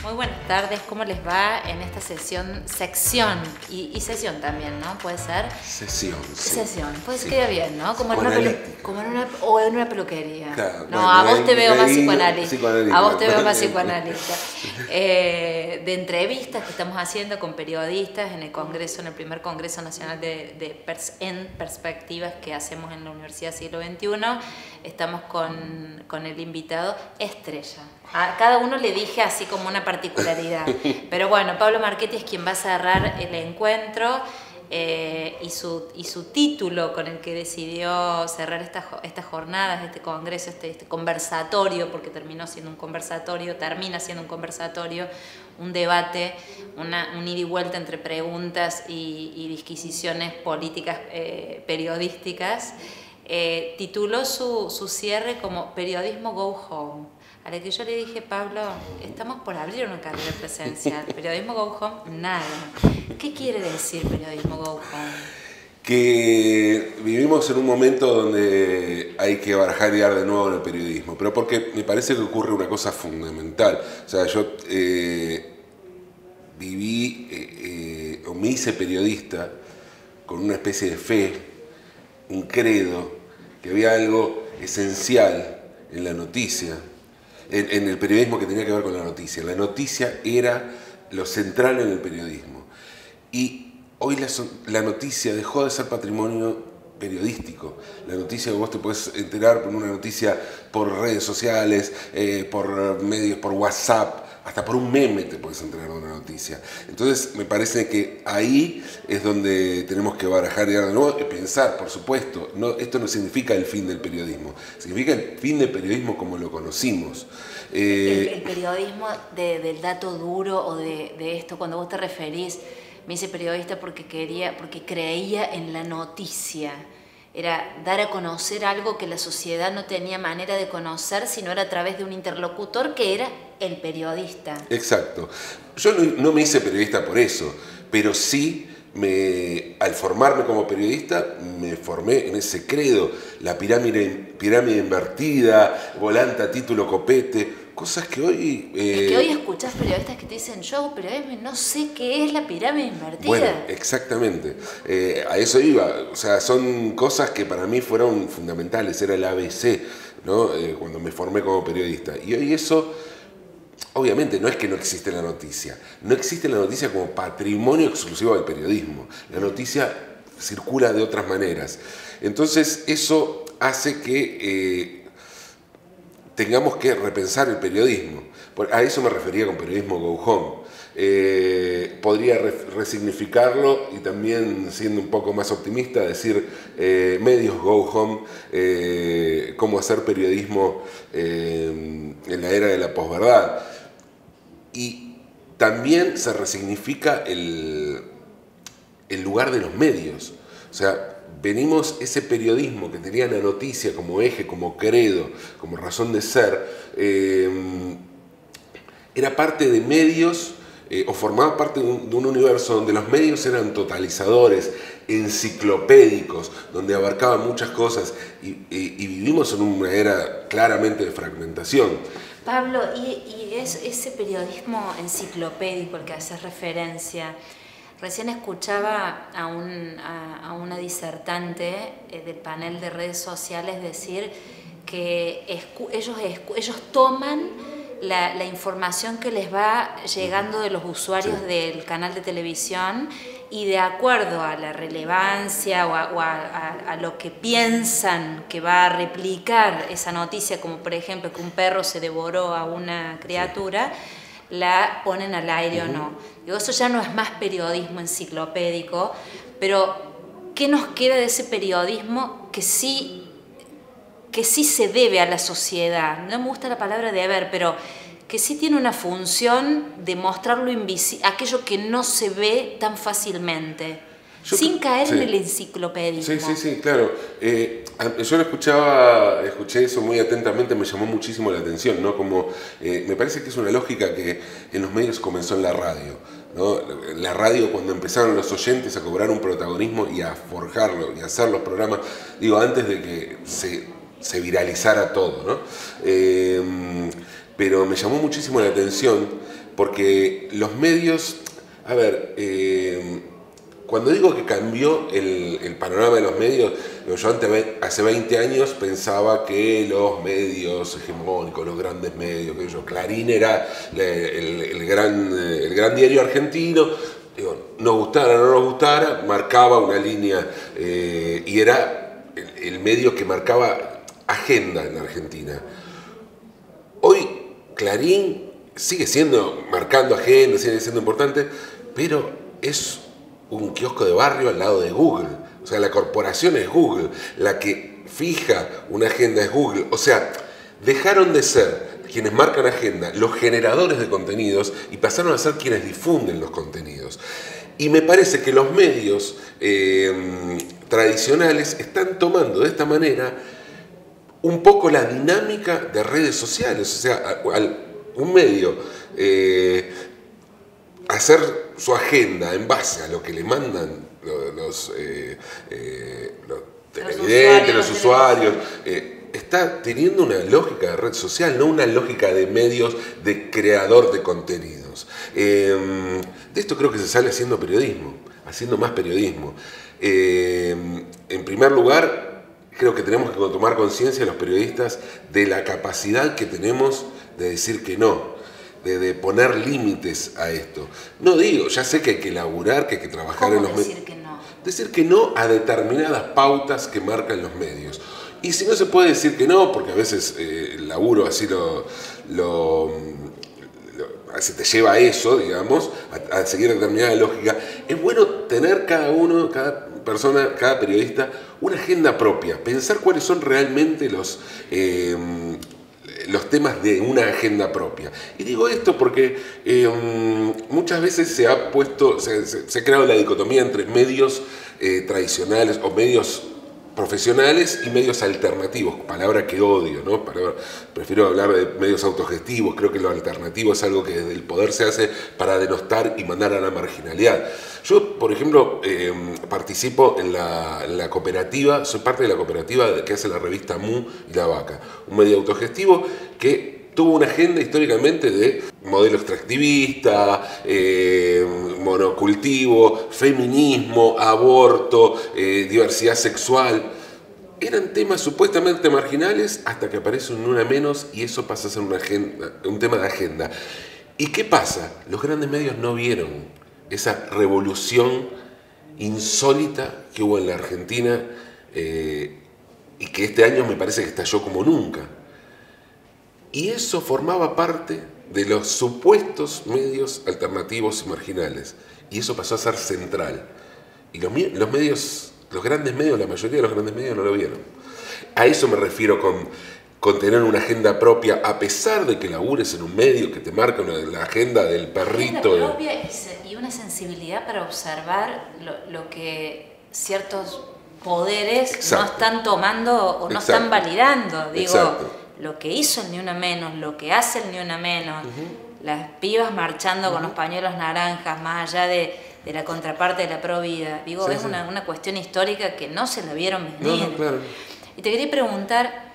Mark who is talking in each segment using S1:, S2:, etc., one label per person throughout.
S1: Muy buenas tardes, ¿cómo les va en esta sección y sesión también, ¿no? ¿Puede ser?
S2: Sesión, sí.
S1: Sesión, pues
S2: sí.
S1: queda bien, ¿no? Como o en una peluquería.
S2: Claro,
S1: No,
S2: bueno,
S1: a vos te veo más
S2: psicoanalista.
S1: A vos te veo más psicoanalista. De entrevistas que estamos haciendo con periodistas en el Congreso, en el primer Congreso Nacional en Perspectivas que hacemos en la Universidad Siglo XXI, estamos con el invitado estrella. A cada uno le dije así como una particularidad. Pero bueno, Pablo Marchetti es quien va a cerrar el encuentro y su título con el que decidió cerrar estas jornadas, este congreso, este conversatorio, porque termina siendo un conversatorio, un debate, un ida y vuelta entre preguntas y disquisiciones políticas periodísticas. Tituló su cierre como Periodismo Go Home. A la que yo le dije, Pablo, estamos por abrir una carrera presencial. Periodismo Go Home, nada. ¿Qué quiere decir periodismo Go Home?
S2: Que vivimos en un momento donde hay que barajar y dar de nuevo en el periodismo, pero porque me parece que ocurre una cosa fundamental. O sea, yo viví o me hice periodista con una especie de fe, un credo, que había algo esencial en la noticia, en el periodismo que tenía que ver con la noticia. La noticia era lo central en el periodismo. Y hoy la noticia dejó de ser patrimonio periodístico. La noticia, vos te puedes enterar por una noticia por redes sociales, por medios, por WhatsApp, hasta por un meme te puedes enterar de una noticia. Entonces me parece que ahí es donde tenemos que barajar y de nuevo y pensar, por supuesto, esto no significa el fin del periodismo, significa el fin del periodismo como lo conocimos.
S1: El periodismo del dato duro o de esto, cuando vos te referís, me hice periodista porque creía en la noticia. Era dar a conocer algo que la sociedad no tenía manera de conocer, sino era a través de un interlocutor que era el periodista.
S2: Exacto. Yo no me hice periodista por eso, pero sí, al formarme como periodista, me formé en ese credo, la pirámide invertida, volante a título copete, cosas que hoy...
S1: Es que hoy escuchás periodistas que te dicen, yo periodismo no sé qué es la pirámide invertida.
S2: Bueno, exactamente. A eso iba. O sea, son cosas que para mí fueron fundamentales. Era el ABC, ¿no? Cuando me formé como periodista. Y hoy eso, obviamente, no es que no existe la noticia. No existe la noticia como patrimonio exclusivo del periodismo. La noticia circula de otras maneras. Entonces, eso hace que tengamos que repensar el periodismo. A eso me refería con periodismo go home. Podría resignificarlo y también, siendo un poco más optimista, decir medios go home, cómo hacer periodismo en la era de la posverdad. Y también se resignifica el lugar de los medios. O sea, venimos ese periodismo que tenía la noticia como eje, como credo, como razón de ser, era parte de medios o formaba parte de un universo donde los medios eran totalizadores, enciclopédicos, donde abarcaban muchas cosas y vivimos en una era claramente de fragmentación.
S1: Pablo, y es ese periodismo enciclopédico al que haces referencia. Recién escuchaba a una disertante del panel de redes sociales decir que ellos toman la información que les va llegando de los usuarios del canal de televisión y de acuerdo a la relevancia o a lo que piensan que va a replicar esa noticia, como por ejemplo que un perro se devoró a una criatura, la ponen al aire o no. Digo, eso ya no es más periodismo enciclopédico, pero ¿qué nos queda de ese periodismo que sí se debe a la sociedad? No me gusta la palabra deber, pero que sí tiene una función de mostrar lo invisible, aquello que no se ve tan fácilmente, sin caer en el enciclopedismo.
S2: Sí, claro. Yo escuché eso muy atentamente, me llamó muchísimo la atención, ¿no? Como, me parece que es una lógica que en los medios comenzó en la radio, ¿no? La radio, cuando empezaron los oyentes a cobrar un protagonismo y a forjarlo y a hacer los programas, digo, antes de que se viralizara todo, ¿no? Pero me llamó muchísimo la atención porque los medios, a ver, cuando digo que cambió el panorama de los medios, yo hace 20 años pensaba que los medios hegemónicos, los grandes medios, que Clarín era el gran diario argentino, digo, nos gustara o no nos gustara, marcaba una línea y era el medio que marcaba agenda en la Argentina. Hoy Clarín sigue marcando agenda, sigue siendo importante, pero es un kiosco de barrio al lado de Google. O sea, la corporación es Google, la que fija una agenda es Google. O sea, dejaron de ser quienes marcan agenda los generadores de contenidos y pasaron a ser quienes difunden los contenidos. Y me parece que los medios tradicionales están tomando de esta manera un poco la dinámica de redes sociales. O sea, un medio hacer su agenda en base a lo que le mandan los televidentes, los usuarios, está teniendo una lógica de red social, no una lógica de medios de creador de contenidos. De esto creo que se sale haciendo periodismo, haciendo más periodismo. En primer lugar, creo que tenemos que tomar conciencia los periodistas de la capacidad que tenemos de decir que no, de poner límites a esto. No digo, ya sé que hay que laburar, que hay que trabajar en los medios.
S1: Decir que no?
S2: Decir que no a determinadas pautas que marcan los medios. Y si no se puede decir que no, porque a veces el laburo así así te lleva a eso, digamos, a seguir determinada lógica, es bueno tener cada persona, cada periodista, una agenda propia, pensar cuáles son realmente los temas de una agenda propia. Y digo esto porque muchas veces se ha creado la dicotomía entre medios tradicionales o medios profesionales y medios alternativos, palabra que odio, ¿no? Prefiero hablar de medios autogestivos. Creo que lo alternativo es algo que desde el poder se hace para denostar y mandar a la marginalidad. Yo, por ejemplo, participo en la cooperativa, soy parte de la cooperativa que hace la revista Mu y La Vaca, un medio autogestivo que tuvo una agenda históricamente de modelo extractivista, monocultivo, feminismo, aborto, diversidad sexual. Eran temas supuestamente marginales hasta que aparece un Una Menos y eso pasa a ser un tema de agenda. ¿Y qué pasa? Los grandes medios no vieron esa revolución insólita que hubo en la Argentina y que este año me parece que estalló como nunca. Y eso formaba parte de los supuestos medios alternativos y marginales. Y eso pasó a ser central. Y los grandes medios, la mayoría de los grandes medios no lo vieron. A eso me refiero con tener una agenda propia, a pesar de que labures en un medio que te marca la agenda del perrito.
S1: Agenda propia y una sensibilidad para observar lo que ciertos poderes
S2: Exacto.
S1: no están tomando o no
S2: Exacto.
S1: están validando. Digo,
S2: Exacto.
S1: lo que hizo el Ni Una Menos, lo que hace el Ni Una Menos, las pibas marchando con los pañuelos naranjas, más allá de la contraparte de la Pro Vida. Digo,
S2: Sí,
S1: es
S2: sí.
S1: una cuestión histórica que no se la vieron venir.
S2: No, claro.
S1: Y te quería preguntar,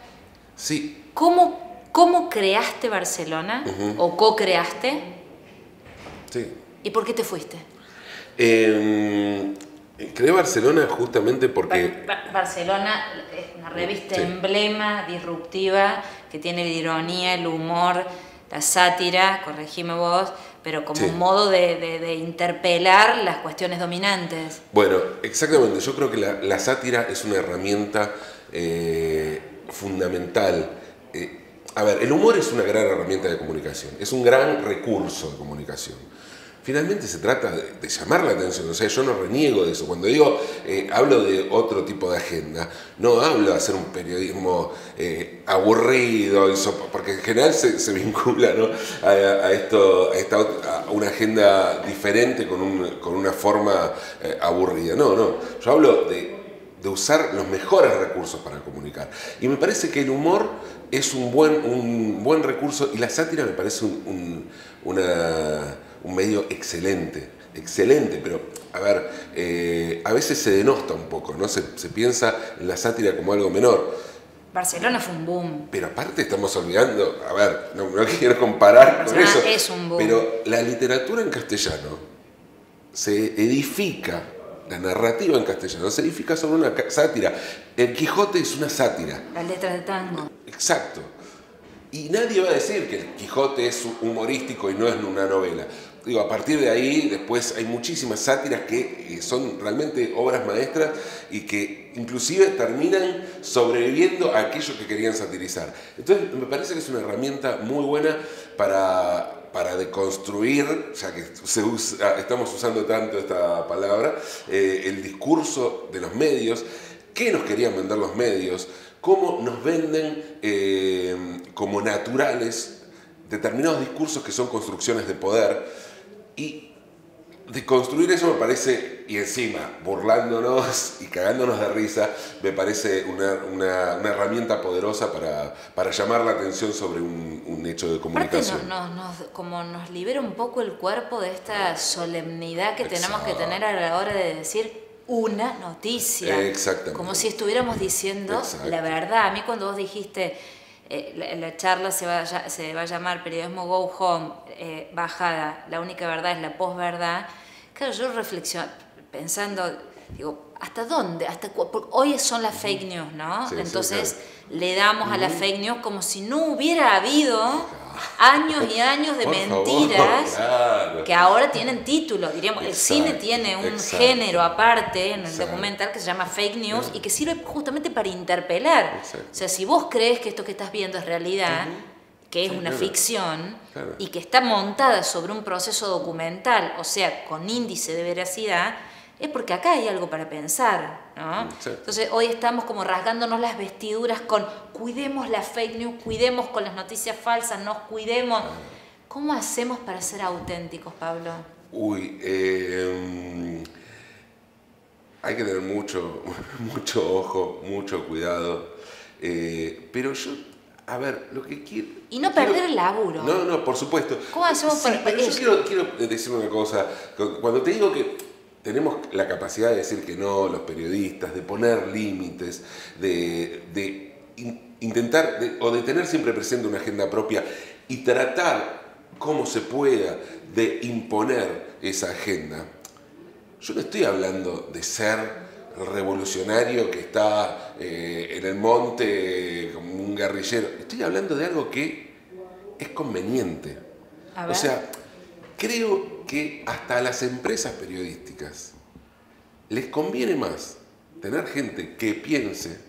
S2: Sí.
S1: ¿cómo creaste Barcelona o co-creaste
S2: Sí.
S1: y por qué te fuiste?
S2: Creé Barcelona justamente porque...
S1: Barcelona es una revista
S2: Sí.
S1: emblema, disruptiva, que tiene la ironía, el humor, la sátira, corregime vos, pero como
S2: Sí.
S1: un modo de interpelar las cuestiones dominantes.
S2: Bueno, exactamente. Yo creo que la sátira es una herramienta fundamental. A ver, el humor es una gran herramienta de comunicación, es un gran recurso de comunicación. Finalmente se trata de llamar la atención, o sea, yo no reniego de eso. Cuando digo, hablo de otro tipo de agenda, no hablo de hacer un periodismo aburrido, porque en general se vincula, ¿no? a una agenda diferente con una forma aburrida. No, yo hablo de usar los mejores recursos para comunicar. Y me parece que el humor es un buen recurso y la sátira me parece un medio excelente, pero a ver, a veces se denosta un poco, ¿no? Se piensa en la sátira como algo menor.
S1: Barcelona fue un boom.
S2: Pero aparte estamos olvidando, a ver, no quiero comparar con eso,
S1: es un boom.
S2: pero la literatura en castellano se edifica, la narrativa en castellano se edifica sobre una sátira. El Quijote es una sátira.
S1: Las letras de tango.
S2: Exacto. Y nadie va a decir que el Quijote es humorístico y no es una novela. Digo, a partir de ahí, después hay muchísimas sátiras que son realmente obras maestras y que inclusive terminan sobreviviendo a aquello que querían satirizar. Entonces, me parece que es una herramienta muy buena para deconstruir, ya que estamos usando tanto esta palabra, el discurso de los medios, qué nos querían vender los medios, cómo nos venden como naturales determinados discursos que son construcciones de poder. Y de construir eso me parece, y encima burlándonos y cagándonos de risa, me parece una herramienta poderosa para llamar la atención sobre un hecho de comunicación.
S1: Aparte como nos libera un poco el cuerpo de esta solemnidad que tenemos que tener a la hora de decir una noticia.
S2: Exactamente.
S1: Como si estuviéramos diciendo la verdad. A mí cuando vos dijiste... la charla se va a llamar Periodismo Go Home, bajada, la única verdad es la posverdad. Claro, yo reflexiono, pensando, digo, ¿hasta dónde? Porque hoy son las fake news, ¿no?
S2: Sí,
S1: entonces
S2: sí, claro.
S1: Le damos a las fake news como si no hubiera habido años y años de
S2: Por
S1: mentiras,
S2: favor, claro.
S1: que ahora tienen título, diríamos.
S2: Exacto,
S1: el cine tiene un género aparte en el documental que se llama fake news y que sirve justamente para interpelar.
S2: Exacto.
S1: O sea, si vos crees que esto que estás viendo es realidad, que es una ficción y que está montada sobre un proceso documental, o sea, con índice de veracidad, es porque acá hay algo para pensar, ¿no?
S2: Sí.
S1: Entonces hoy estamos como rasgándonos las vestiduras con cuidemos la fake news, cuidemos con las noticias falsas, nos cuidemos. ¿Cómo hacemos para ser auténticos, Pablo?
S2: Uy, hay que tener mucho ojo, mucho cuidado, pero yo, a ver, lo que quiero...
S1: Y no perder el laburo.
S2: No, por supuesto.
S1: ¿Cómo hacemos para
S2: pero
S1: eso?
S2: yo quiero decir una cosa. Cuando te digo que tenemos la capacidad de decir que no, los periodistas, de poner límites, de intentar, o de tener siempre presente una agenda propia y tratar como se pueda de imponer esa agenda, yo no estoy hablando de ser el revolucionario que está en el monte como un guerrillero. Estoy hablando de algo que es conveniente.
S1: A ver.
S2: O sea, creo que hasta a las empresas periodísticas les conviene más tener gente que piense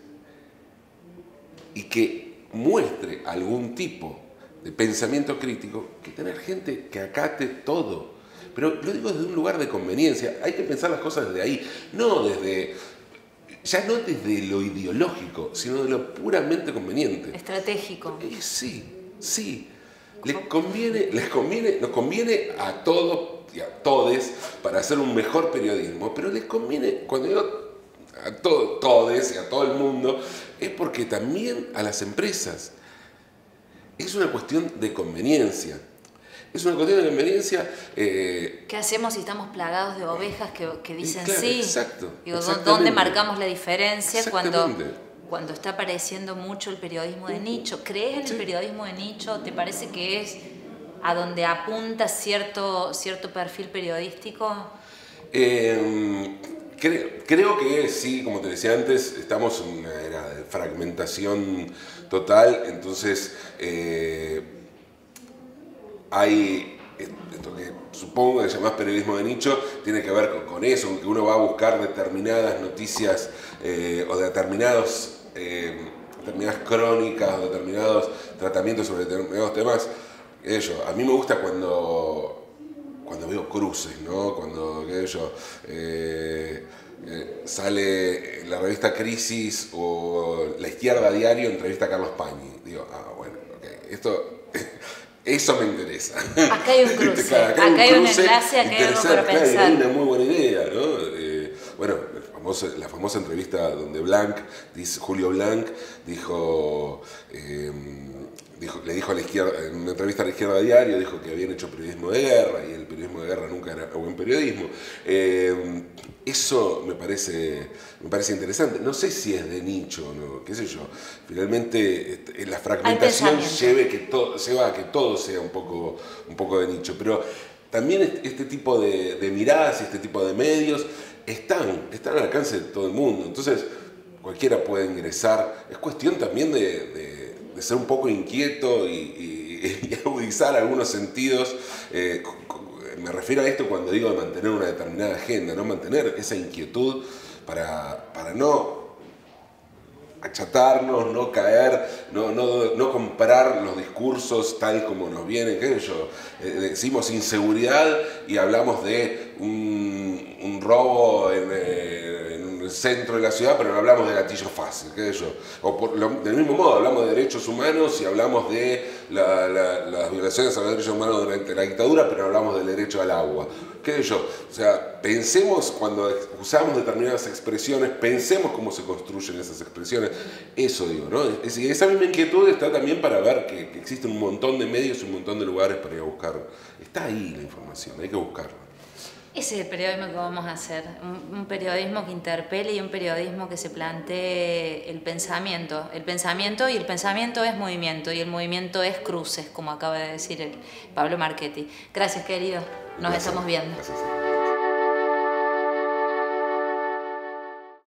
S2: y que muestre algún tipo de pensamiento crítico que tener gente que acate todo. Pero lo digo desde un lugar de conveniencia. Hay que pensar las cosas desde ahí, ya no desde lo ideológico, sino de lo puramente conveniente.
S1: Estratégico.
S2: Sí. Nos conviene a todos y a todes para hacer un mejor periodismo, pero les conviene, cuando digo a todes y a todo el mundo, es porque también a las empresas. Es una cuestión de conveniencia. Es una cuestión de conveniencia.
S1: ¿Qué hacemos si estamos plagados de ovejas que dicen
S2: claro,
S1: sí?
S2: Exacto.
S1: Digo, ¿dónde marcamos la diferencia
S2: Exactamente.
S1: cuando está apareciendo mucho el periodismo de nicho? ¿Crees en el periodismo de nicho? ¿Te parece que es a donde apunta cierto perfil periodístico?
S2: Creo que sí, como te decía antes, estamos en una era de fragmentación total, entonces hay esto que supongo que llamás periodismo de nicho, tiene que ver con eso, que uno va a buscar determinadas noticias o determinadas crónicas o determinados tratamientos sobre determinados temas. A mí me gusta cuando veo cruces, ¿no? Cuando sale en la revista Crisis o La Izquierda Diario, entrevista a Carlos Pañi. Digo, bueno, eso me interesa.
S1: Acá hay un cruce, acá hay un enlace, acá hay algo para pensar.
S2: Hay una muy buena idea, ¿no? Bueno, la famosa entrevista donde Julio Blanc dijo, le dijo a la izquierda, en una entrevista a la izquierda diario, dijo que habían hecho periodismo de guerra y el periodismo de guerra nunca era buen periodismo. Eso me parece interesante. No sé si es de nicho o no, qué sé yo. Finalmente la fragmentación lleva a que todo sea un poco de nicho. Pero también este tipo de miradas y este tipo de medios están al alcance de todo el mundo. Entonces cualquiera puede ingresar. Es cuestión también de ser un poco inquieto y agudizar algunos sentidos. Me refiero a esto cuando digo de mantener una determinada agenda, ¿no? Mantener esa inquietud para no achatarnos, no caer, no comprar los discursos tal como nos vienen. ¿Qué sé yo? Decimos inseguridad y hablamos de un robo en el centro de la ciudad, pero no hablamos de gatillo fácil, qué sé yo. O del mismo modo, hablamos de derechos humanos y hablamos de las violaciones a los derechos humanos durante la dictadura, pero no hablamos del derecho al agua. ¿Qué sé yo? O sea, pensemos cuando usamos determinadas expresiones, pensemos cómo se construyen esas expresiones. Eso digo, ¿no? Esa misma inquietud está también para ver que existen un montón de medios y un montón de lugares para ir a buscar. Está ahí la información, hay que buscarla.
S1: Ese es el periodismo que vamos a hacer, un periodismo que interpele y un periodismo que se plantee el pensamiento y el pensamiento es movimiento y el movimiento es cruces, como acaba de decir Pablo Marchetti. Gracias, querido, nos estamos viendo.
S2: Gracias.